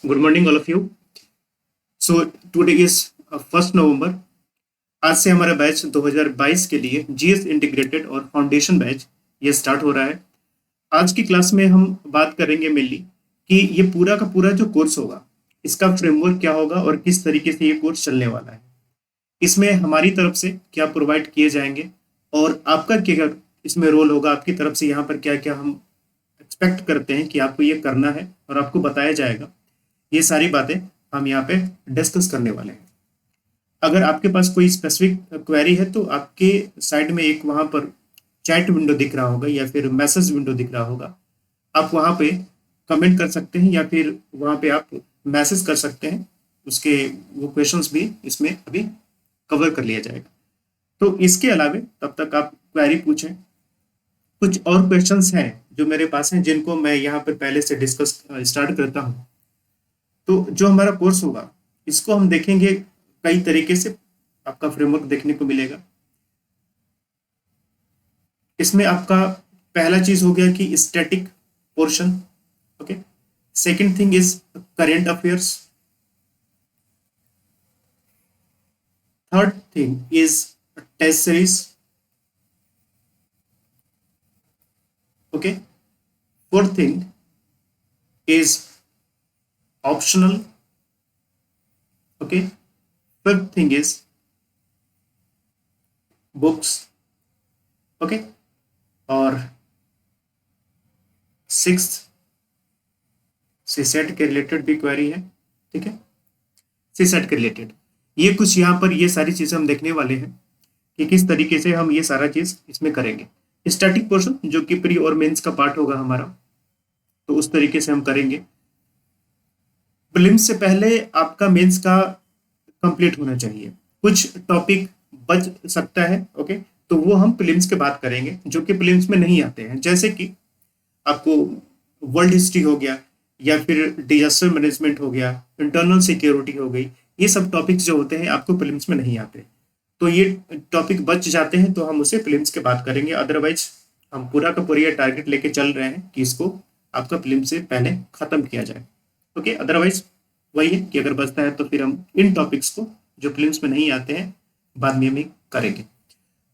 Good morning all of you. So today is 1 नवंबर। आज से हमारा बैच 2022 के लिए जीएस इंटीग्रेटेड और फाउंडेशन बैच ये स्टार्ट हो रहा है। आज की क्लास में हम बात करेंगे मेनली कि ये पूरा का पूरा जो कोर्स होगा इसका फ्रेमवर्क क्या होगा और किस तरीके से ये कोर्स चलने वाला है। इसमें हमारी तरफ से क्या प्रोवाइड किए जाएंगे और आपका क्या इसमें रोल होगा, आपकी तरफ से यहाँ पर क्या क्या हम एक्सपेक्ट करते हैं कि आपको ये करना है और आपको बताया जाएगा। ये सारी बातें हम यहाँ पे डिस्कस करने वाले हैं। अगर आपके पास कोई स्पेसिफिक क्वेरी है तो आपके साइड में एक वहाँ पर चैट विंडो दिख रहा होगा या फिर मैसेज विंडो दिख रहा होगा। आप वहाँ पे कमेंट कर सकते हैं या फिर वहाँ पे आप मैसेज कर सकते हैं। उसके वो क्वेश्चंस भी इसमें अभी कवर कर लिया जाएगा। तो इसके अलावे तब तक आप क्वेरी पूछें। कुछ और क्वेश्चंस हैं जो मेरे पास हैं जिनको मैं यहाँ पर पहले से डिस्कस स्टार्ट करता हूँ। तो जो हमारा कोर्स होगा इसको हम देखेंगे कई तरीके से, आपका फ्रेमवर्क देखने को मिलेगा। इसमें आपका पहला चीज हो गया कि static portion, okay. Second thing is current affairs. Third thing is test series, okay. Fourth thing is optional, okay. Fifth thing is books, okay. और सिक्स्थ सीसेट के रिलेटेड भी क्वेरी है, ठीक है। सीसेट के रिलेटेड ये कुछ यहाँ पर ये सारी चीजें हम देखने वाले हैं कि किस तरीके से हम ये सारा चीज इसमें करेंगे। स्टैटिक पोर्शन जो कि प्री और मेंस का पार्ट होगा हमारा, तो उस तरीके से हम करेंगे। प्रीलिम्स से पहले आपका मेंस का कंप्लीट होना चाहिए। कुछ टॉपिक बच सकता है, ओके, तो वो हम प्रीलिम्स के बाद करेंगे जो कि प्रीलिम्स में नहीं आते हैं। जैसे कि आपको वर्ल्ड हिस्ट्री हो गया या फिर डिजास्टर मैनेजमेंट हो गया, इंटरनल सिक्योरिटी हो गई, ये सब टॉपिक्स जो होते हैं आपको प्रीलिम्स में नहीं आते। तो ये टॉपिक बच जाते हैं तो हम उसे प्रीलिम्स के बाद करेंगे। अदरवाइज हम पूरा का पूरा टारगेट लेके चल रहे हैं कि इसको आपका प्रीलिम्स से पहले खत्म किया जाए, ओके। अदरवाइज वही है कि अगर बचता है तो फिर हम इन टॉपिक्स को जो प्रीलिम्स में नहीं आते हैं बाद में हम करेंगे।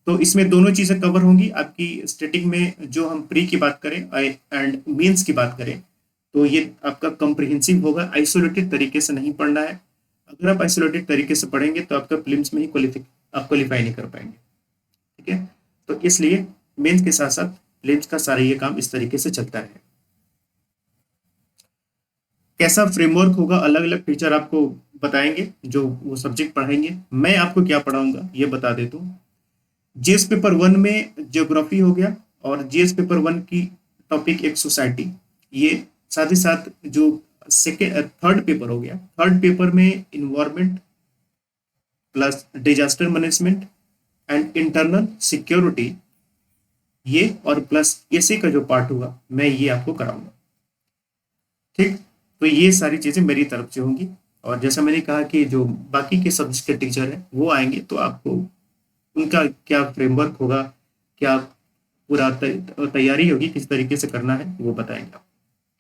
तो इसमें दोनों चीजें कवर होंगी। आपकी स्टैटिक में जो हम प्री की बात करें एंड मेंस की बात करें तो ये आपका कॉम्प्रिहेंसिव होगा, आइसोलेटेड तरीके से नहीं पढ़ना है। अगर आप आइसोलेटेड तरीके से पढ़ेंगे तो आपका प्रीलिम्स में ही क्वालिफाई नहीं कर पाएंगे, ठीक है। तो इसलिए मेंस के साथ साथ प्रीलिम्स का सारा ये काम इस तरीके से चलता है। कैसा फ्रेमवर्क होगा, अलग अलग टीचर आपको बताएंगे जो वो सब्जेक्ट पढ़ाएंगे। मैं आपको क्या पढ़ाऊंगा ये बता देता हूँ। जीएस पेपर 1 में ज्योग्राफी हो गया और जीएस पेपर 1 की टॉपिक एक सोसाइटी, ये साथ ही साथ जो थर्ड पेपर हो गया, थर्ड पेपर में environment plus disaster management and internal security, ये और प्लस एसी का जो पार्ट होगा मैं ये आपको कराऊंगा, ठीक। तो ये सारी चीजें मेरी तरफ से होंगी। और जैसा मैंने कहा कि जो बाकी के सब्जेक्ट के टीचर हैं वो आएंगे तो आपको उनका क्या फ्रेमवर्क होगा, क्या पूरा तैयारी होगी, किस तरीके से करना है वो बताएंगे।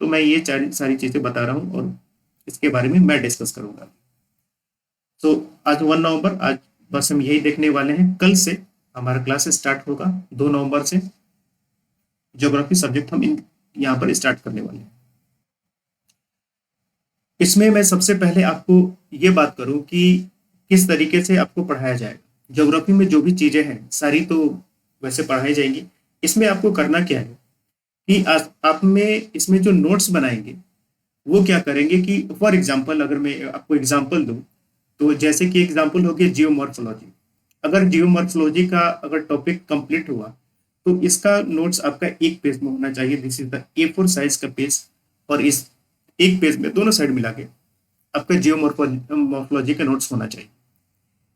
तो मैं ये सारी चीजें बता रहा हूँ और इसके बारे में मैं डिस्कस करूंगा। तो आज 1 नवंबर, आज बस हम यही देखने वाले हैं। कल से हमारा क्लास स्टार्ट होगा 2 नवंबर से। ज्योग्राफी सब्जेक्ट हम यहाँ पर स्टार्ट करने वाले हैं। इसमें मैं सबसे पहले आपको ये बात करूं कि किस तरीके से आपको पढ़ाया जाएगा। ज्योग्राफी में जो भी चीजें हैं सारी तो वैसे पढ़ाई जाएंगी। इसमें आपको करना क्या है कि आप में इसमें जो नोट्स बनाएंगे वो क्या करेंगे कि फॉर एग्जांपल अगर मैं आपको एग्जांपल दूं तो जैसे कि एग्जांपल हो गया जियोमॉर्फोलॉजी। अगर जियोमॉर्फोलॉजी का अगर टॉपिक कंप्लीट हुआ तो इसका नोट्स आपका एक पेज में होना चाहिए। This is the A4 size का पेज और इस एक पेज में दोनों साइड मिला के आपका जियोमॉर्फोलॉजी का नोट्स होना चाहिए।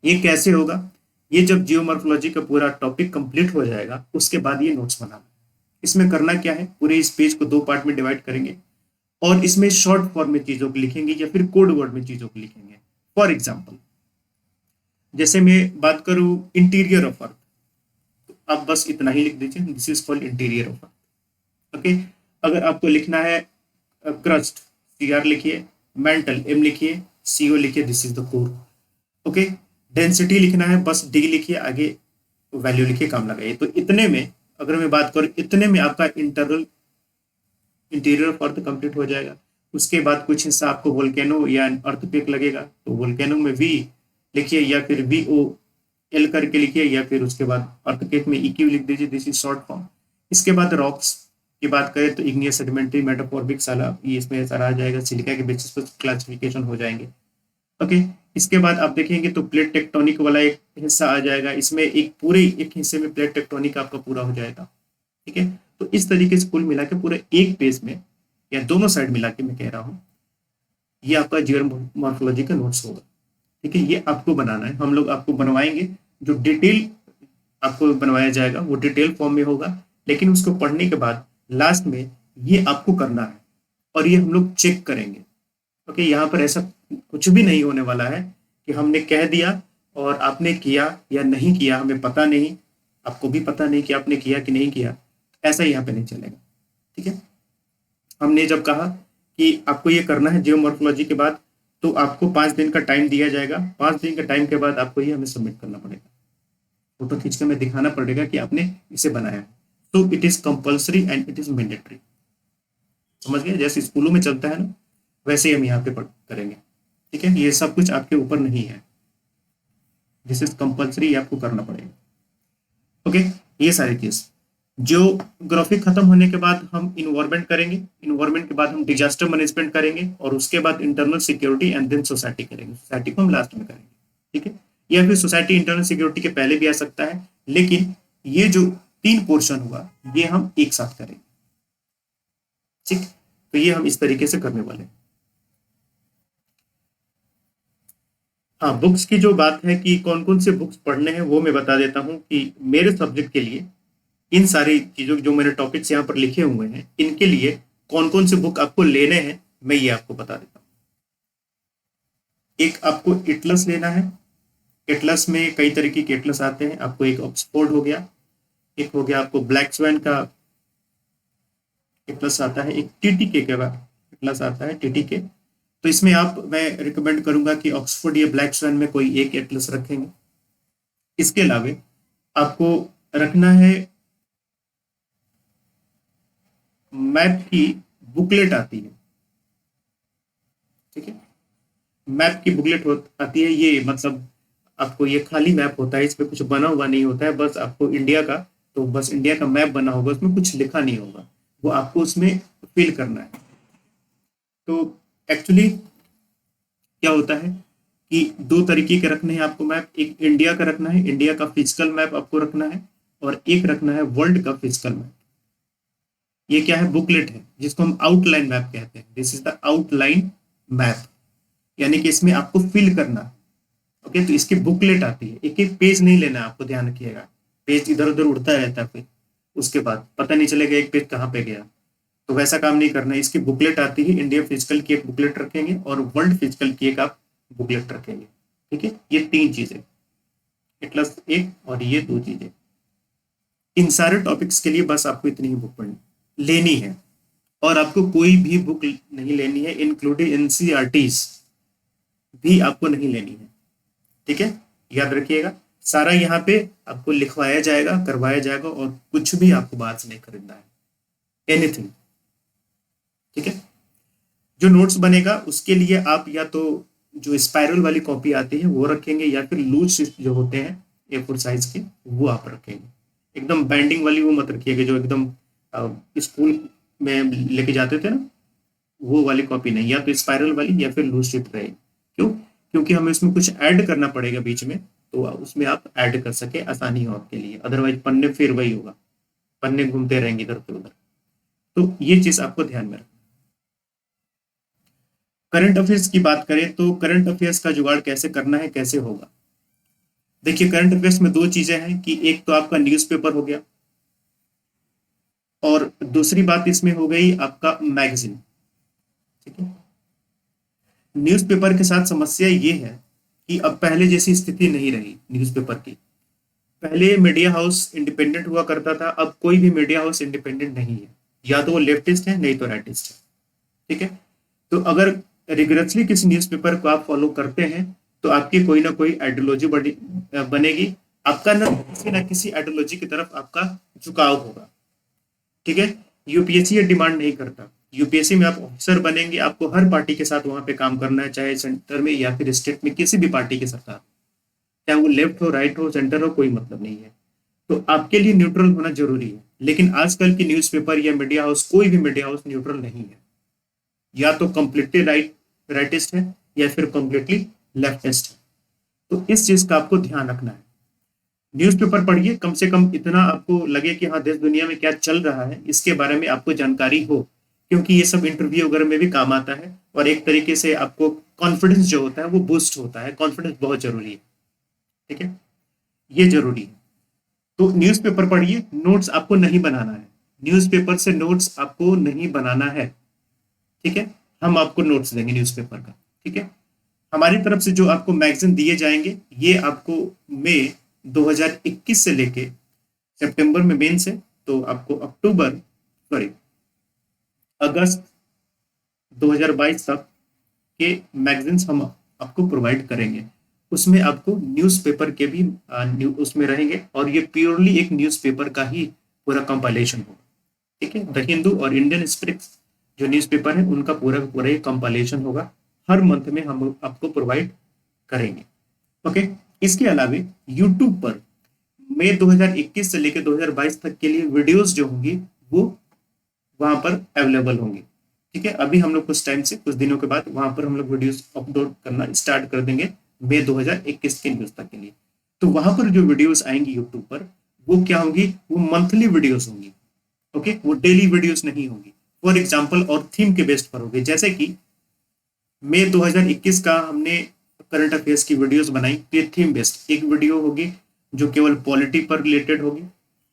ये कैसे होगा? ये जब जियोमॉर्फोलॉजी का पूरा टॉपिक कंप्लीट हो जाएगा उसके बाद ये नोट्स बनाना। इसमें करना क्या है, पूरे इस पेज को 2 पार्ट में डिवाइड करेंगे और इसमें शॉर्ट फॉर्म में चीजों को लिखेंगे या फिर कोड वर्ड में चीजों को लिखेंगे। फॉर एग्जाम्पल जैसे मैं बात करूं इंटीरियर ऑफ अर्थ, तो आप बस इतना ही लिख दीजिए, this is called interior of earth, okay. अगर आपको लिखना है क्रस्ट, CR लिखिए, मेंटल एम लिखिए, CO लिखिए, this is the core. Okay, density लिखना है, बस D लिखिए, आगे वैल्यू लिखिए, काम लगाइए। तो इतने में अगर मैं बात करूं, इतने में आपका इंटीरियर ऑफ अर्थ कंप्लीट हो जाएगा। उसके बाद कुछ हिस्सा आपको वोल्केनो या अर्थक्वेक लगेगा, तो वोल्केनो में V लिखिए या फिर VOL करके लिखिए, या फिर उसके बाद अर्थक्वेक में EQ लिख दीजिए, दिस इज शॉर्ट फॉर्म। इसके बाद रॉक्स की बात करें तो इग्नियस, सेडिमेंट्री, मेटामॉर्फिक, साला, ये इसमें सारा आ जाएगा। सिलिका के बेसिस पर क्लासिफिकेशन हो जाएंगे। ओके, इसके बाद आप देखेंगे तो प्लेट टेक्टोनिक वाला एक हिस्सा आ जाएगा। इसमें एक पूरे एक हिस्से में प्लेट टेक्टोनिक आपका पूरा हो जाएगा। ठीक है, तो इस तरीके से कुल मिला के पूरे एक पेज में या दोनों साइड मिला के मैं कह रहा हूँ, ये आपका जियोमॉर्फोलॉजी का नोट्स होगा। ठीक है, ये आपको बनाना है, हम लोग आपको बनवाएंगे। जो डिटेल आपको बनवाया जाएगा वो डिटेल फॉर्म में होगा, लेकिन उसको पढ़ने के बाद लास्ट में ये आपको करना है और ये हम लोग चेक करेंगे। ओके, यहाँ पर ऐसा कुछ भी नहीं होने वाला है कि हमने कह दिया और आपने किया या नहीं किया, हमें पता नहीं, आपको भी पता नहीं कि आपने किया कि नहीं किया, ऐसा यहाँ पे नहीं चलेगा। ठीक है, हमने जब कहा कि आपको ये करना है जियोमॉर्फोलॉजी के बाद, तो आपको 5 दिन का टाइम दिया जाएगा। 5 दिन के टाइम के बाद आपको ये हमें सबमिट करना पड़ेगा, फोटो खींच के हमें दिखाना पड़ेगा कि आपने इसे बनाया है। तो it is compulsory and it is mandatory. समझ गए, जैसे स्कूलों में चलता है ना, वैसे ही हम यहाँ पे करेंगे। ठीक है, ये सब कुछ आपके ऊपर नहीं है, दिस इज कंपल्सरी, आपको करना पड़ेगा। ओके, ये सारी चीज। जियोग्राफी खत्म होने के बाद हम इन्वायरमेंट करेंगे, इन्वायरमेंट के बाद हम डिजास्टर मैनेजमेंट करेंगे, और उसके बाद internal security and then society करेंगे। सोसाइटी को हम लास्ट में करेंगे। ठीक है, या फिर सोसाइटी इंटरनल सिक्योरिटी के पहले भी आ सकता है, लेकिन ये जो 3 पोर्शन हुआ ये हम एक साथ करेंगे। ठीक, तो ये हम इस तरीके से करने वाले हैं। हाँ, बुक्स की जो बात है कि कौन कौन से बुक्स पढ़ने हैं, वो मैं बता देता हूँ कि मेरे सब्जेक्ट के लिए इन सारी चीजों जो मैंने टॉपिक्स यहाँ पर लिखे हुए हैं, इनके लिए कौन कौन से बुक आपको लेने हैं, मैं ये आपको बता देता हूँ। एक आपको एटलस लेना है। एटलस में कई तरीके के एटलस आते हैं। आपको एक ऑक्सफोर्ड हो गया, एक हो गया आपको ब्लैक स्वैन का एटलस आता है, एक TTK का एटलस आता है, TTK। तो इसमें मैं रिकमेंड करूंगा कि ऑक्सफोर्ड या ब्लैक स्वैन में कोई एक एटलस रखेंगे। इसके अलावा आपको रखना है, मैप की बुकलेट आती है। ठीक है, मैप की बुकलेट आती है, ये मतलब आपको ये खाली मैप होता है, इस पे कुछ बना हुआ नहीं होता है, बस आपको इंडिया का, तो बस इंडिया का मैप बना होगा, उसमें कुछ लिखा नहीं होगा, वो आपको उसमें फिल करना है। तो एक्चुअली क्या होता है कि 2 तरीके के रखने हैं आपको मैप। एक इंडिया का रखना है, इंडिया का फिजिकल मैप आपको रखना है, और एक रखना है वर्ल्ड का फिजिकल मैप। ये क्या है, बुकलेट है, जिसको हम आउटलाइन मैप कहते हैं। This is the outline map, यानी कि इसमें आपको फिल करना है। ओके, तो इसकी बुकलेट आती है, एक एक पेज नहीं लेना, आपको ध्यान रखिएगा, पेज इधर उधर उड़ता रहता है, फिर उसके बाद पता नहीं चलेगा एक पेज कहाँ पे गया, तो वैसा काम नहीं करना है। इसकी बुकलेट आती है, इंडिया फिजिकल की एक बुकलेट रखेंगे और वर्ल्ड फिजिकल की एक आप बुकलेट रखेंगे। ठीक है, ये 3 चीजें, एटलस एक और ये 2 चीजें। इन सारे टॉपिक्स के लिए बस आपको इतनी ही बुक पढ़नी लेनी है, और आपको कोई भी बुक नहीं लेनी है, इंक्लूडिंग NCERTs भी आपको नहीं लेनी है। ठीक है, याद रखिएगा, सारा यहाँ पे आपको लिखवाया जाएगा, करवाया जाएगा, और कुछ भी आपको बाहर से नहीं खरीदना है, एनीथिंग। ठीक है, जो नोट्स बनेगा उसके लिए आप या तो जो स्पाइरल वाली कॉपी आती है वो रखेंगे, या फिर लूज जो होते हैं A4 साइज के, वो आप रखेंगे। एकदम बाइंडिंग वाली वो मत रखिएगा, जो एकदम स्कूल में लेके जाते थे ना, वो वाली कॉपी नहीं, या तो स्पाइरल वाली या फिर लूज शिफ्ट रहे। क्यों? क्योंकि हमें उसमें कुछ ऐड करना पड़ेगा बीच में, तो उसमें आप ऐड कर सके, आसानी हो आपके लिए, अदरवाइज पन्ने फिर वही होगा, पन्ने घूमते रहेंगे इधर से उधर। तो ये चीज आपको ध्यान में रखना। करंट अफेयर्स की बात करें तो करंट अफेयर्स का जुगाड़ कैसे करना है, कैसे होगा। देखिए, करंट अफेयर्स में 2 चीजें हैं कि एक तो आपका न्यूज़पेपर हो गया, और दूसरी बात इसमें हो गई आपका मैगजीन। ठीक है, न्यूज़पेपर के साथ समस्या ये है कि अब पहले जैसी स्थिति नहीं रही न्यूज़पेपर की। पहले मीडिया हाउस इंडिपेंडेंट हुआ करता था, अब कोई भी मीडिया हाउस इंडिपेंडेंट नहीं है, या तो वो लेफ्टिस्ट है नहीं तो राइटिस्ट है। ठीक है, तो अगर रिगरसली किसी न्यूज़पेपर को आप फॉलो करते हैं तो आपकी कोई ना कोई आइडियोलॉजी बनेगी, आपका ना किसी आइडियोलॉजी की तरफ आपका झुकाव होगा। ठीक है, यूपीएससी ये डिमांड नहीं करता। यूपीएससी में आप ऑफिसर बनेंगे, आपको हर पार्टी के साथ वहां पे काम करना है, चाहे सेंटर में या फिर स्टेट में किसी भी पार्टी के साथ, चाहे वो लेफ्ट हो, राइट हो, सेंटर हो, कोई मतलब नहीं है। तो आपके लिए न्यूट्रल होना जरूरी है। लेकिन आजकल की न्यूज़पेपर या मीडिया हाउस, कोई भी मीडिया हाउस न्यूट्रल नहीं है, या तो कंप्लीटली राइटिस्ट है या फिर कंप्लीटली लेफ्टिस्ट है। तो इस चीज का आपको ध्यान रखना है। न्यूज़पेपर पढ़िए, कम से कम इतना आपको लगे कि हाँ देश दुनिया में क्या चल रहा है इसके बारे में आपको जानकारी हो, क्योंकि ये सब इंटरव्यू वगैरह में भी काम आता है और एक तरीके से आपको कॉन्फिडेंस जो होता है वो बूस्ट होता है। कॉन्फिडेंस बहुत जरूरी है, ठीक है, ये जरूरी है। तो न्यूज़पेपर पढ़िए, नोट्स आपको नहीं बनाना है, न्यूज़पेपर से नोट्स आपको नहीं बनाना है, ठीक है। हम आपको नोट्स देंगे न्यूज़पेपर का, ठीक है। हमारी तरफ से जो आपको मैगजीन दिए जाएंगे ये आपको मई 2021 से लेके सितंबर में मेंस है, तो आपको अगस्त 2022 तक के मैगजीन्स हम आपको प्रोवाइड करेंगे। उसमें आपको न्यूज़पेपर के भी उसमें रहेंगे और ये प्योरली एक न्यूज़पेपर का ही पूरा कंपाइलेशन होगा, ठीक है। द हिंदू और इंडियन स्पिरिट्स जो न्यूज़पेपर है उनका पूरा पूरा एक कंपाइलेशन होगा, हर मंथ में हम आपको प्रोवाइड करेंगे, ओके। इसके अलावा यूट्यूब पर मई 2021 से लेकर 2022 तक के लिए वीडियोस जो होंगी वो वहां पर अवेलेबल होंगी, ठीक है। अभी हम लोग कुछ टाइम से, कुछ दिनों के बाद वहां पर हम लोग वीडियोस अपलोड करना स्टार्ट कर देंगे मई 2021 के न्यूज तक के लिए। तो वहां पर जो वीडियोस आएंगी यूट्यूब पर वो क्या होंगी, वो मंथली वीडियोस होंगी, ओके, वो डेली वीडियोस नहीं होंगी। फॉर एग्जाम्पल और थीम के बेस्ड पर होगी, जैसे कि मई 2021 का हमने करंट अफेयर्स की वीडियोस बनाई, तो ये थीम बेस्ड एक वीडियो होगी जो केवल पॉलिटी पर रिलेटेड होगी,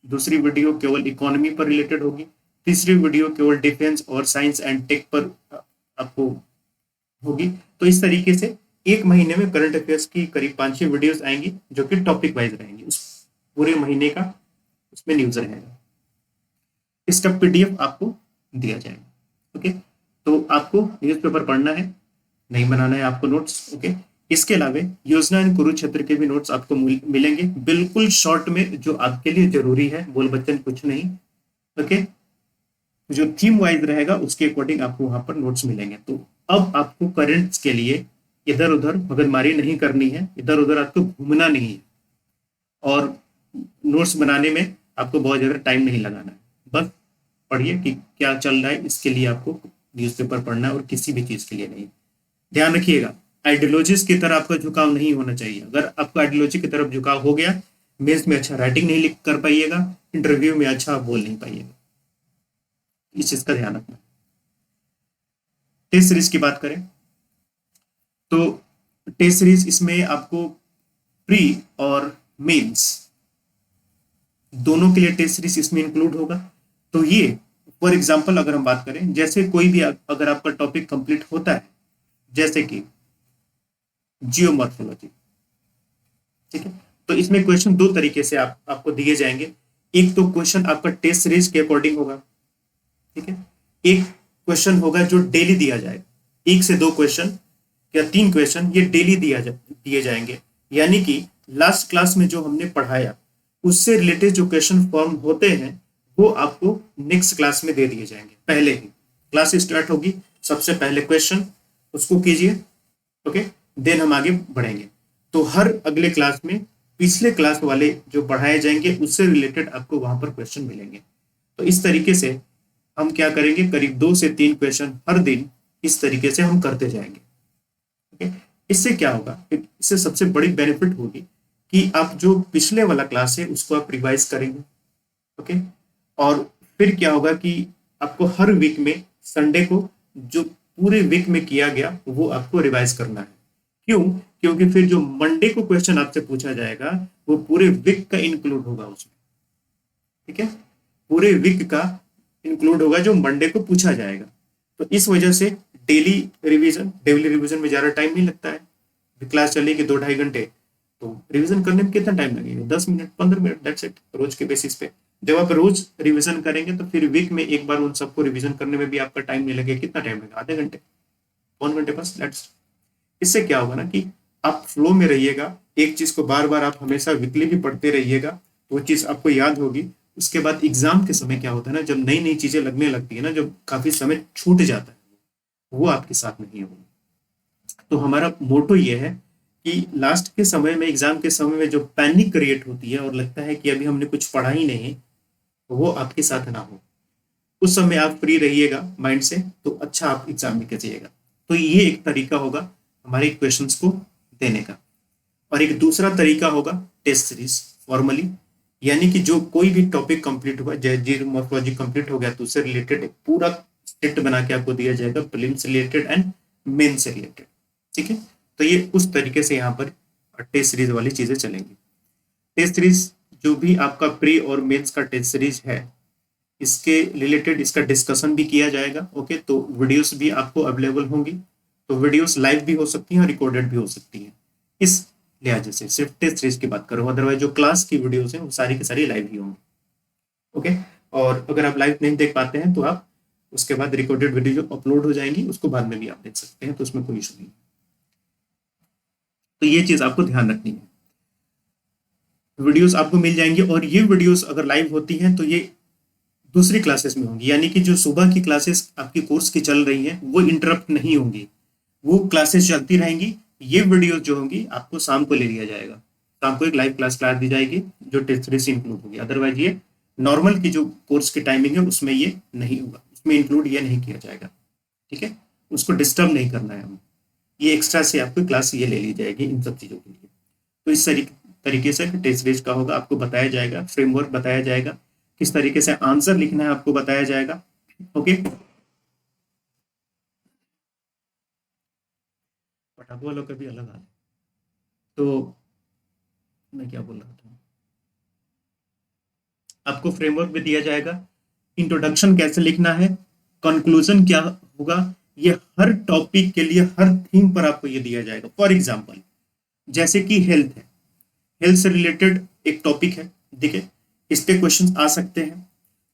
दूसरी वीडियो केवल इकोनॉमी पर रिलेटेड होगी, तीसरी वीडियो केवल डिफेंस और साइंस एंड टेक पर आपको होगी। तो इस तरीके से एक महीने में करंट अफेयर्स की करीब 5-6 वीडियोस आएंगी जो कि टॉपिक वाइज रहेंगी, उस पूरे महीने का उसमें न्यूज रहेगा। इसका पीडीएफ आपको दिया जाएगा, ओके। तो आपको न्यूज़पेपर पढ़ना है, नहीं बनाना है आपको नोट्स, ओके। इसके अलावा योजना एंड कुरुक्षेत्र के भी नोट्स आपको मिलेंगे, बिल्कुल शॉर्ट में, जो आपके लिए जरूरी है, बोल बच्चन कुछ नहीं, ओके। जो थीम वाइज रहेगा उसके अकॉर्डिंग आपको वहां पर नोट्स मिलेंगे। तो अब आपको करंट्स के लिए इधर उधर मगजमारी नहीं करनी है, इधर उधर आपको घूमना नहीं है, और नोट्स बनाने में आपको बहुत ज्यादा टाइम नहीं लगाना है। बस पढ़िए कि क्या चल रहा है, इसके लिए आपको न्यूज़पेपर पढ़ना है और किसी भी चीज के लिए नहीं। ध्यान रखिएगा, आइडियोलॉजीज की तरफ आपका झुकाव नहीं होना चाहिए। अगर आपका आइडियोलॉजी की तरफ झुकाव हो गया, मेंस में अच्छा राइटिंग नहीं लिख कर पाइएगा, इंटरव्यू में अच्छा बोल नहीं पाइएगा, इस चीज का ध्यान रखना। टेस्ट सीरीज की बात करें तो टेस्ट सीरीज इसमें आपको प्री और मेंस दोनों के लिए टेस्ट सीरीज इसमें इंक्लूड होगा। तो ये फॉर एग्जांपल अगर हम बात करें, जैसे कोई भी अगर आपका टॉपिक कंप्लीट होता है, जैसे कि जियोमॉर्फोलॉजी, ठीक है, तो इसमें क्वेश्चन दो तरीके से आपको दिए जाएंगे। एक तो क्वेश्चन आपका टेस्ट सीरीज के अकॉर्डिंग होगा, ठीक है। एक क्वेश्चन होगा जो डेली दिया जाएगा, 1 से 2 क्वेश्चन या 3 क्वेश्चन ये डेली दिए जाएंगे, यानी कि लास्ट क्लास में जो हमने पढ़ाया उससे रिलेटेड जो क्वेश्चन फॉर्म होते हैं वो आपको नेक्स्ट क्लास में दे दिए जाएंगे। पहले ही क्लास स्टार्ट होगी, सबसे पहले क्वेश्चन उसको कीजिए, ओके, देन हम आगे बढ़ेंगे। तो हर अगले क्लास में पिछले क्लास वाले जो पढ़ाए जाएंगे उससे रिलेटेड आपको वहां पर क्वेश्चन मिलेंगे। तो इस तरीके से हम क्या करेंगे, करीब 2 से 3 क्वेश्चन हर दिन इस तरीके से हम करते जाएंगे, ओके। इससे क्या होगा, इससे सबसे बड़ी बेनिफिट होगी कि आप जो पिछले वाला क्लास है उसको आप रिवाइज करेंगे, ओके। और फिर क्या होगा कि आपको हर वीक में संडे को जो पूरे वीक में किया गया वो आपको रिवाइज करना है। क्यों? क्योंकि फिर जो मंडे को क्वेश्चन आपसे पूछा जाएगा वो पूरे वीक का इंक्लूड होगा उसमें, ठीक है, पूरे वीक का इंक्लूड होगा जो मंडे को पूछा जाएगा। तो इस वजह से डेली रिवीजन में ज्यादा टाइम नहीं लगता है। क्लास चलेगी 2-2.5 घंटे, तो रिवीजन करने में कितना टाइम लगेगा, 10 मिनट 15 मिनट, दैट्स इट, रोज के बेसिस पे। जब आप रोज रिवीजन करेंगे तो फिर वीक में एक बार उन सबको रिवीजन करने में भी आपका टाइम नहीं लगेगा। कितना टाइम लगेगा, आधे घंटे, कौन घंटे पास, लेट्स। इससे क्या होगा ना कि आप फ्लो में रहिएगा, एक चीज को बार बार आप हमेशा वीकली भी पढ़ते रहिएगा, तो वो चीज आपको याद होगी। उसके बाद एग्जाम के समय क्या होता है ना, जब नई नई चीजें लगने लगती है ना, जब काफी समय छूट जाता है, वो आपके साथ नहीं होगा। तो हमारा मोटो ये है कि लास्ट के समय में, एग्जाम के समय में जो पैनिक क्रिएट होती है और लगता है कि अभी हमने कुछ पढ़ा ही नहीं, वो आपके साथ ना हो। उस समय आप फ्री रहिएगा माइंड से, तो अच्छा आप एग्जाम में जाइएगा। तो ये एक तरीका होगा हमारे क्वेश्चंस को देने का। और एक दूसरा तरीका होगा टेस्ट सीरीज फॉर्मली, यानी कि जो कोई भी टॉपिक कंप्लीट हुआ, जैसे मॉर्फोलॉजी कंप्लीट हो गया, तो उससे रिलेटेड एक पूरा स्क्रिप्ट बना के आपको दिया जाएगा, प्रीलिम से रिलेटेड एंड मेन से रिलेटेड। ठीक है, तो ये उस तरीके से यहाँ पर टेस्ट सीरीज वाली चीजें चलेंगी। टेस्ट सीरीज जो भी आपका प्री और मेंस का टेस्ट सीरीज है, इसके रिलेटेड इसका डिस्कशन भी किया जाएगा। ओके, तो वीडियोस भी आपको अवेलेबल होंगी। तो वीडियोस लाइव भी हो सकती हैं और रिकॉर्डेड भी हो सकती हैं। इस लिहाज से सिर्फ टेस्ट सीरीज की बात करूँ, अदरवाइज जो क्लास की वीडियोस हैं वो सारी की सारी लाइव ही होंगी। ओके, और अगर आप लाइव नहीं देख पाते हैं तो आप उसके बाद रिकॉर्डेड वीडियो जो अपलोड हो जाएंगी उसको बाद में भी आप देख सकते हैं, तो उसमें कोई इशू नहीं। तो ये चीज आपको ध्यान रखनी है। वीडियोस आपको मिल जाएंगी, और ये वीडियोस अगर लाइव होती हैं तो ये दूसरी क्लासेस में होंगी, यानी कि जो सुबह की क्लासेस आपकी कोर्स की चल रही हैं वो इंटरप्ट नहीं होंगी, वो क्लासेस चलती रहेंगी। ये वीडियोस जो होंगी आपको शाम को ले लिया जाएगा, शाम को एक लाइव क्लास दी जाएगी जो टेस्ट सीरीज से इंक्लूड होगी। अदरवाइज ये नॉर्मल की जो कोर्स की टाइमिंग है उसमें ये नहीं होगा, उसमें इंक्लूड ये नहीं किया जाएगा। ठीक है, उसको डिस्टर्ब नहीं करना है हमें, ये एक्स्ट्रा से आपको क्लास ये ले ली जाएगी इन सब चीज़ों के लिए। तो इस तरीके से टेस्ट सीरीज का होगा, आपको बताया जाएगा, फ्रेमवर्क बताया जाएगा, किस तरीके से आंसर लिखना है आपको बताया जाएगा। ओके, पटाखा वालों का भी अलग हाल है। तो मैं क्या बोल रहा था, आपको फ्रेमवर्क भी दिया जाएगा, इंट्रोडक्शन कैसे लिखना है, कंक्लूजन क्या होगा, ये हर टॉपिक के लिए हर थीम पर आपको ये दिया जाएगा। फॉर एग्जाम्पल जैसे कि हेल्थ है, हेल्थ से रिलेटेड एक टॉपिक है, ठीक है, इस पे क्वेश्चन आ सकते हैं।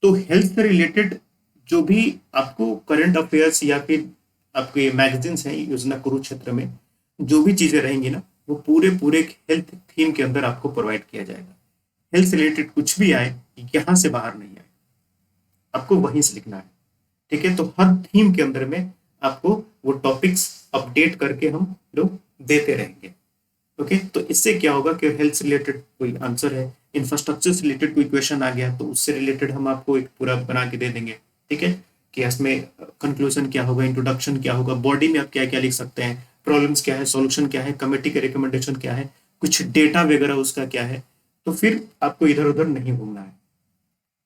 तो हेल्थ से रिलेटेड जो भी आपको करंट अफेयर्स या फिर आपके मैगजीन्स हैं योजना कुरुक्षेत्र में, जो भी चीजें रहेंगी ना, वो पूरे पूरे हेल्थ थीम के अंदर आपको प्रोवाइड किया जाएगा। हेल्थ से रिलेटेड कुछ भी आए, यहाँ से बाहर नहीं आए, आपको वहीं से लिखना है। ठीक है, तो हर थीम के अंदर में आपको वो टॉपिक्स अपडेट करके हम लोग देते रहेंगे। ओके, तो इससे क्या होगा कि हेल्थ से रिलेटेड कोई आंसर है, इंफ्रास्ट्रक्चर से रिलेटेड कोई क्वेश्चन आ गया तो उससे रिलेटेड हम आपको एक पूरा बना के दे देंगे। ठीक है, कि इसमें कंक्लूजन क्या होगा, इंट्रोडक्शन क्या होगा, बॉडी में आप क्या क्या लिख सकते हैं, प्रॉब्लम्स क्या है, सॉल्यूशन क्या है, कमेटी के रिकमेंडेशन क्या है, कुछ डेटा वगैरह उसका क्या है। तो फिर आपको इधर उधर नहीं घूमना है।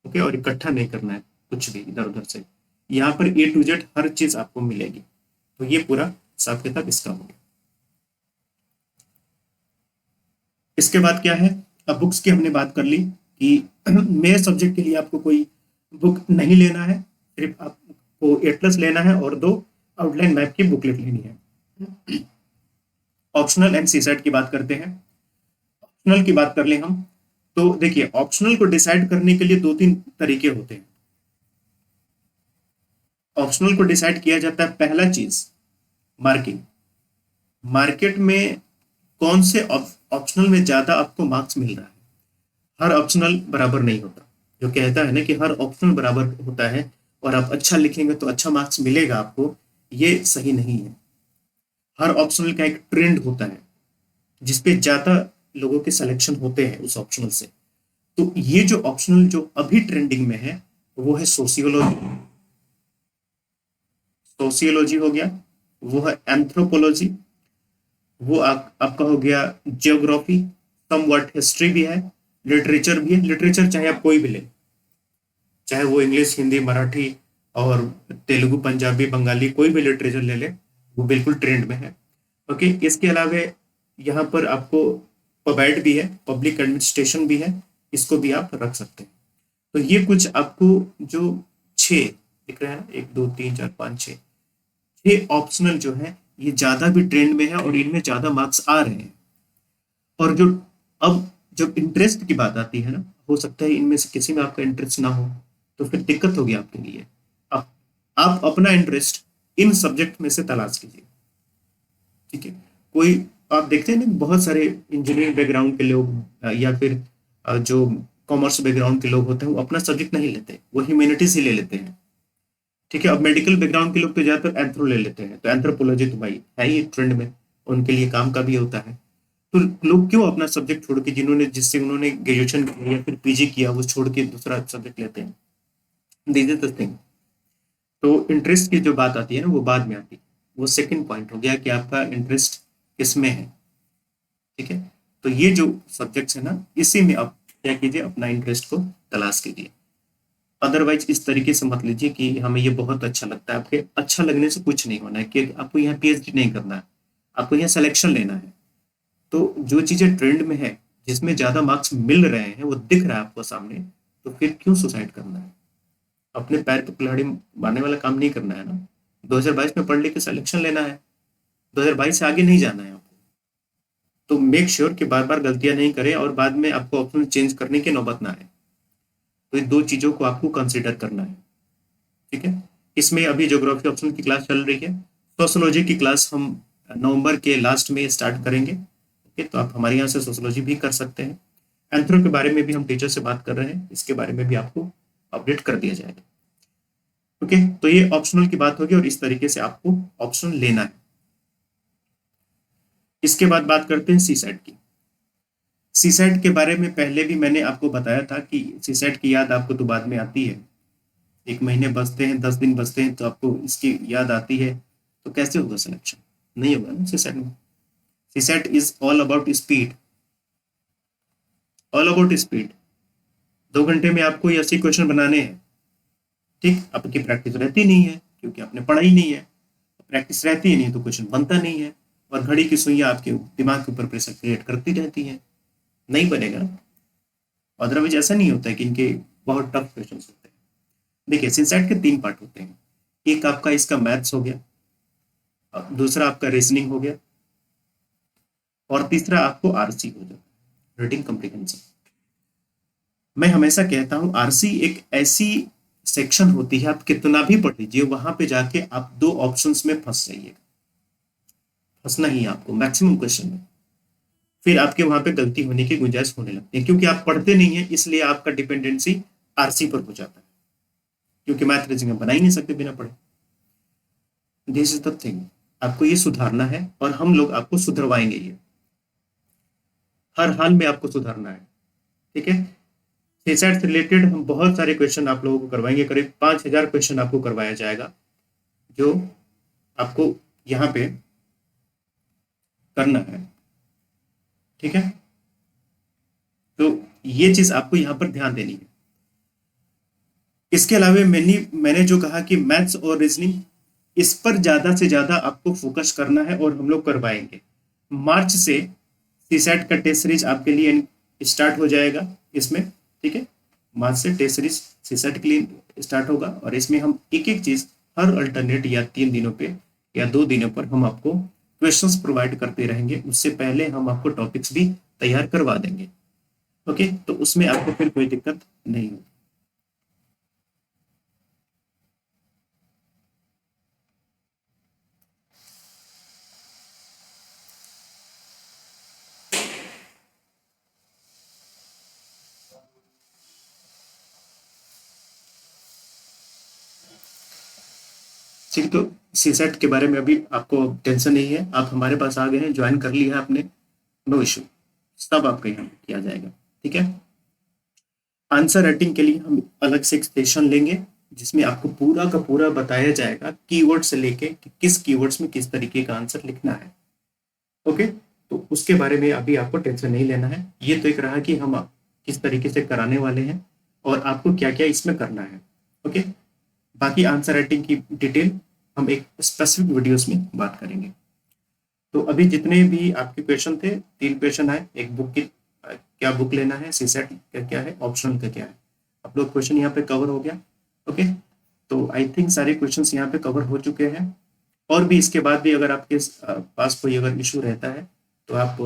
ओके, और इकट्ठा नहीं करना है कुछ भी इधर उधर से, यहाँ पर A to Z हर चीज आपको मिलेगी। तो ये पूरा हिसाब किताब इसका होगा। इसके बाद क्या है, अब बुक्स की हमने बात कर ली कि मेरे सब्जेक्ट के लिए आपको कोई बुक नहीं लेना है, सिर्फ आपको A+ लेना है और 2 आउटलाइन मैप की बुकलेट लेनी है। ऑप्शनल एंड सीसेट की बात करते हैं। ऑप्शनल की बात कर लें हम, तो देखिए ऑप्शनल को डिसाइड करने के लिए 2-3 तरीके होते हैं। ऑप्शनल को डिसाइड किया जाता है, पहला चीज मार्किंग, मार्केट में कौन से ऑप्शनल में ज्यादा आपको मार्क्स मिल रहा है। हर ऑप्शनल बराबर नहीं होता, जो कहता है ना कि हर ऑप्शनल बराबर होता है और आप अच्छा लिखेंगे तो अच्छा मार्क्स मिलेगा आपको, ये सही नहीं है। हर ऑप्शनल का एक ट्रेंड होता है जिसपे ज्यादा लोगों के सिलेक्शन होते हैं उस ऑप्शनल से। तो ये जो ऑप्शनल जो अभी ट्रेंडिंग में है वो है सोशियोलॉजी, सोशियोलॉजी हो गया, वो है एंथ्रोपोलॉजी, वो आपका हो गया जियोग्राफी, समवट हिस्ट्री भी है, लिटरेचर भी है। लिटरेचर चाहे आप कोई भी ले, चाहे वो इंग्लिश, हिंदी, मराठी और तेलुगु, पंजाबी, बंगाली, कोई भी लिटरेचर ले ले, वो बिल्कुल ट्रेंड में है। ओके, इसके अलावा यहाँ पर आपको पबैड भी है, पब्लिक एडमिनिस्ट्रेशन भी है, इसको भी आप रख सकते हैं। तो ये कुछ आपको जो 6 दिख रहा है ना, 1 2 3 4 5 6 ऑप्शनल जो है ये ज्यादा भी ट्रेंड में है और इनमें ज्यादा मार्क्स आ रहे हैं। और जो अब जब इंटरेस्ट की बात आती है ना, हो सकता है इनमें से किसी में आपका इंटरेस्ट ना हो, तो फिर दिक्कत होगी आपके लिए। आप अपना इंटरेस्ट इन सब्जेक्ट में से तलाश कीजिए। ठीक है। कोई आप देखते हैं ना, बहुत सारे इंजीनियरिंग बैकग्राउंड के लोग या फिर जो कॉमर्स बैकग्राउंड के लोग होते हैं वो अपना सब्जेक्ट नहीं लेते, वो ह्यूमैनिटीज ही ले लेते हैं। ठीक है। अब मेडिकल बैकग्राउंड के लोग तो ज्यादातर एंथ्रो ले लेते हैं, तो एंथ्रोपोलॉजी तो भाई है ही ट्रेंड में, उनके लिए काम का भी होता है। तो लोग क्यों अपना सब्जेक्ट छोड़ के, जिन्होंने जिससे उन्होंने ग्रेजुएशन किया या फिर पीजी किया, वो छोड़ के दूसरा सब्जेक्ट लेते हैं? This is the thing. तो इंटरेस्ट की जो बात आती है ना, वो बाद में आती है। वो सेकंड पॉइंट हो गया कि आपका इंटरेस्ट किसमें है। ठीक है। तो ये जो सब्जेक्ट्स है ना, इसी में आप क्या कीजिए, अपना इंटरेस्ट को तलाश कीजिए। अदरवाइज इस तरीके से मत लीजिए कि हमें ये बहुत अच्छा लगता है। आपके अच्छा लगने से कुछ नहीं होना है, कि आपको यहाँ पीएचडी नहीं करना है, आपको यहाँ सिलेक्शन लेना है। तो जो चीजें ट्रेंड में है, जिसमें ज्यादा मार्क्स मिल रहे हैं, वो दिख रहा है आपको सामने, तो फिर क्यों सुसाइड करना है? अपने पैर पे कुल्हाड़ी मारने वाला काम नहीं करना है ना। 2022 में पढ़ लिख के सिलेक्शन लेना है, 2022 से आगे नहीं जाना है आपको। तो मेक श्योर कि बार बार गलतियां नहीं करें और बाद में आपको ऑप्शन चेंज करने की नौबत ना आए। तो इन दो चीजों को आपको कंसिडर करना है। ठीक है। इसमें अभी ज्योग्राफी ऑप्शन की क्लास चल रही है। सोशोलॉजी की क्लास हम नवंबर के लास्ट में स्टार्ट करेंगे। ओके, तो आप हमारे यहाँ से सोशोलॉजी भी कर सकते हैं। एंथ्रो के बारे में भी हम टीचर से बात कर रहे हैं, इसके बारे में भी आपको अपडेट कर दिया जाएगा। ओके, तो ये ऑप्शनल की बात होगी और इस तरीके से आपको ऑप्शन लेना है। इसके बाद बात करते हैं सी सेट की। सी सेट के बारे में पहले भी मैंने आपको बताया था कि सी सेट की याद आपको तो बाद में आती है। 1 महीने बचते हैं, 10 दिन बचते हैं, तो आपको इसकी याद आती है। तो कैसे होगा सिलेक्शन? नहीं होगा ना सी सेट में। C set is all about speed, all about speed. 2 घंटे में आपको ये 80 क्वेश्चन बनाने हैं। ठीक, आपकी प्रैक्टिस रहती नहीं है क्योंकि आपने पढ़ा ही नहीं है। प्रैक्टिस रहती ही नहीं तो क्वेश्चन बनता नहीं है, और घड़ी की सुइयां आपके दिमाग के ऊपर प्रेशर क्रिएट करती रहती हैं, नहीं बनेगा। अदरवाइज ऐसा नहीं होता है कि इनके बहुत टफ क्वेश्चन होते हैं। देखिए, सिंसेट के 3 पार्ट होते हैं। एक आपका इसका मैथ्स हो गया, दूसरा आपका रीजनिंग हो गया, और तीसरा आपको आरसी हो जाता है, रीडिंग कॉम्प्रिहेंशन। मैं हमेशा कहता हूं आरसी एक ऐसी सेक्शन होती है, आप कितना भी पढ़ लीजिए, वहां पे जाके आप 2 ऑप्शंस में फंस जाइएगा। फंसना ही है आपको मैक्सिमम क्वेश्चन में। फिर आपके वहां पे गलती होने की गुंजाइश होने लगती है, क्योंकि आप पढ़ते नहीं है, इसलिए आपका डिपेंडेंसी आरसी पर हो जाता है, क्योंकि मैथ रीजनिंग बना ही नहीं सकते बिना पढ़े। This is the thing. आपको ये सुधारना है और हम लोग आपको सुधरवाएंगे। ये हर हाल में आपको सुधारना है। ठीक है। सीसैट से रिलेटेड हम बहुत सारे क्वेश्चन आप लोगों को करवाएंगे, करीब 5000 क्वेश्चन आपको करवाया जाएगा, जो आपको यहाँ पे करना है। ठीक है। तो ये चीज आपको यहाँ पर ध्यान देनी है। इसके अलावा मैंने जो कहा कि मैथ्स और रीजनिंग, इस पर ज्यादा से ज्यादा आपको फोकस करना है और हम लोग करवाएंगे। मार्च से सीसैट का टेस्ट सीरीज आपके लिए स्टार्ट हो जाएगा इसमें। ठीक है। मार्च से टेस्ट सीरीज सीसैट के लिए स्टार्ट होगा, और इसमें हम एक एक चीज हर अल्टरनेट या 3 दिनों पे या 2 दिनों पर हम आपको क्वेश्चंस प्रोवाइड करते रहेंगे। उससे पहले हम आपको टॉपिक्स भी तैयार करवा देंगे। ओके, तो उसमें आपको फिर कोई दिक्कत नहीं होगी। ठीक, तो सीसेट के बारे में अभी आपको टेंशन नहीं है, आप हमारे पास आ गए हैं, ज्वाइन कर लिया है आपने, नो इशू, सब आपका यहाँ किया जाएगा। ठीक है। आंसर राइटिंग के लिए हम अलग से एक सेशन लेंगे, जिसमें आपको पूरा का पूरा बताया जाएगा कीवर्ड से लेके कि किस कीवर्ड्स में किस तरीके का आंसर लिखना है। ओके, तो उसके बारे में अभी आपको टेंशन नहीं लेना है। ये तो एक रहा कि हम किस तरीके से कराने वाले हैं और आपको क्या क्या इसमें करना है। ओके, बाकी आंसर राइटिंग की डिटेल हम एक स्पेसिफिक वीडियोस में बात करेंगे। तो अभी जितने भी आपके क्वेश्चन थे, 3 क्वेश्चन आए, एक बुक की क्या बुक लेना है, सीसेट का क्या है, ऑप्शनल का क्या है, आप लोग क्वेश्चन यहाँ पे कवर हो गया। ओके, तो आई थिंक सारे क्वेश्चंस यहाँ पे कवर हो चुके हैं। और भी इसके बाद भी अगर आपके पास कोई अगर इशू रहता है तो आप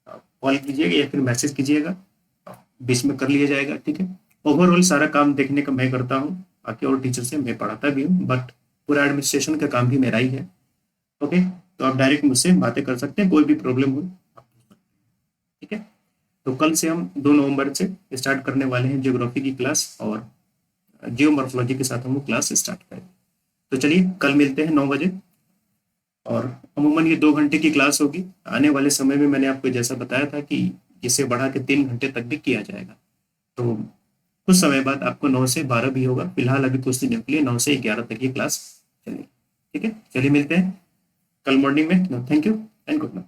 कॉल कीजिएगा या फिर मैसेज कीजिएगा, बीच में कर लिया जाएगा। ठीक है। ओवरऑल सारा काम देखने का मैं करता हूँ, बाकी और टीचर से मैं पढ़ाता भी हूँ, बट पूरा एडमिनिस्ट्रेशन का काम भी मेरा ही है। ओके, तो आप डायरेक्ट मुझसे बातें कर सकते हैं, कोई भी प्रॉब्लम हो आप पूछ सकते हैं। ठीक है, तो कल से हम 2 नवंबर से स्टार्ट करने वाले हैं ज्योग्राफी की क्लास, और जियोमॉर्फोलॉजी के साथ हम वो क्लास स्टार्ट करेंगे। तो चलिए कल मिलते हैं 9 बजे, और अमूमन ये 2 घंटे की क्लास होगी। आने वाले समय में मैंने आपको जैसा बताया था कि इसे बढ़ा के 3 घंटे तक भी किया जाएगा। तो कुछ समय बाद आपको 9 से 12 भी होगा। फिलहाल अभी कुछ दिनों के लिए 9 से 11 तक ये क्लास चलेगी। ठीक है, चलिए मिलते हैं कल मॉर्निंग में। Thank you and good night.